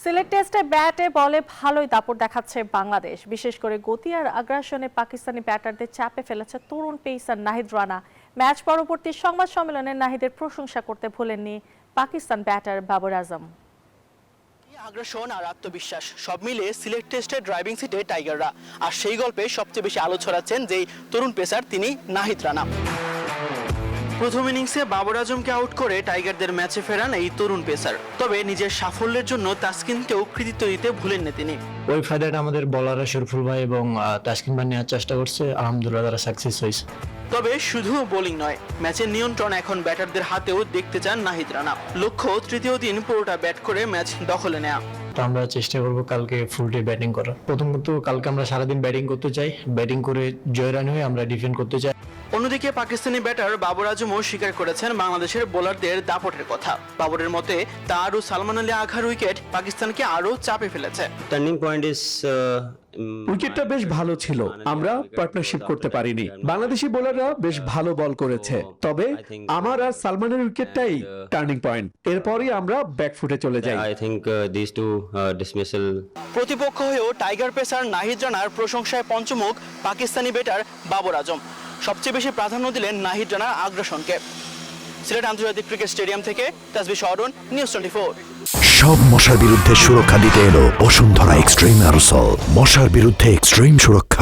সিলেট টেস্টে ব্যাটে বলে ভালোই দাপট দেখাচ্ছে বাংলাদেশ। বিশেষ করে গতি আর আগ্রাসনে পাকিস্তানি ব্যাটারদের চাপে ফেলেছে তরুণ পেসার নাহিদ রানা। ম্যাচ পরবর্তী সংবাদ সম্মেলনে নাহিদের প্রশংসা করতে ভুলেননি পাকিস্তান ব্যাটার বাবর আজম। আগ্রাসন আর আত্মবিশ্বাস সব মিলে সিলেট টেস্টে ড্রাইভিং সিটে টাইগাররা। আর সেই গল্পে সবচেয়ে বেশি আলো ছড়াচ্ছেন যেই তরুণ পেসার তিনি নাহিদ রানা। প্রথম ইনিংসে বাবর আজমকে আউট করে টাইগারদের ম্যাচে ফেরান এই তরুণ পেসার। তবে নিজের সাফল্যের জন্য তাসকিনকেও কৃতিত্ব দিতে ভুলেননি তিনি। ওই ফায়দাটা আমাদের বলাররা শরফুল ভাই এবং তাসকিন ভাই নেওয়ার চেষ্টা করছে, আলহামদুলিল্লাহ তারা সাকসেস হয়েছে। তবে শুধু বোলিং নয়, ম্যাচের নিয়ন্ত্রণ এখন ব্যাটারদের হাতেও দেখতে চান নাহিদ রানা। লক্ষ্য তৃতীয় দিন পুরোটা ব্যাট করে ম্যাচ দখলে নেয়া। তো আমরা চেষ্টা করবো কালকে ফুল ডে ব্যাটিং করার। প্রথমত কালকে আমরা সারাদিন ব্যাটিং করতে চাই, ব্যাটিং করে জয়রান হয়ে আমরা ডিফেন্ড করতে চাই। অন্যদিকে পাকিস্তানি ব্যাটার বাবর আজমও স্বীকার করেছেন বাংলাদেশের বোলারদের দাপটের কথা। বাবরের মতে তার ও সালমান আলী আঘার উইকেট পাকিস্তানকে আরো চাপে ফেলেছে। টার্নিং পয়েন্ট ইজ উইকেটটা বেশ ভালো ছিল, আমরা পার্টনারশিপ করতে পারিনি। বাংলাদেশি বোলাররা বেশ ভালো বল করেছে, তবে আমার আর সালমানের উইকেটটাই টার্নিং পয়েন্ট। এরপরই আমরা ব্যাকফুটে চলে যাই। I think this to dismissal. প্রতিপক্ষ হয়েও টাইগার পেসার নাহিদ রানার প্রশংসায় পঞ্চমুখ পাকিস্তানি ব্যাটার বাবর আজম। সবচেয়ে বেশি প্রাধান্য দিলেন নাহিদ রানার আগ্রাসনকে। সিলেট আন্তর্জাতিক ক্রিকেট স্টেডিয়াম থেকে তাসবিহ শহরুন, নিউজ 24। সব মশার বিরুদ্ধে সুরক্ষা দিতে এলো বসুন্ধরা এক্সট্রিম অ্যারোসল। মশার বিরুদ্ধে এক্সট্রিম সুরক্ষা।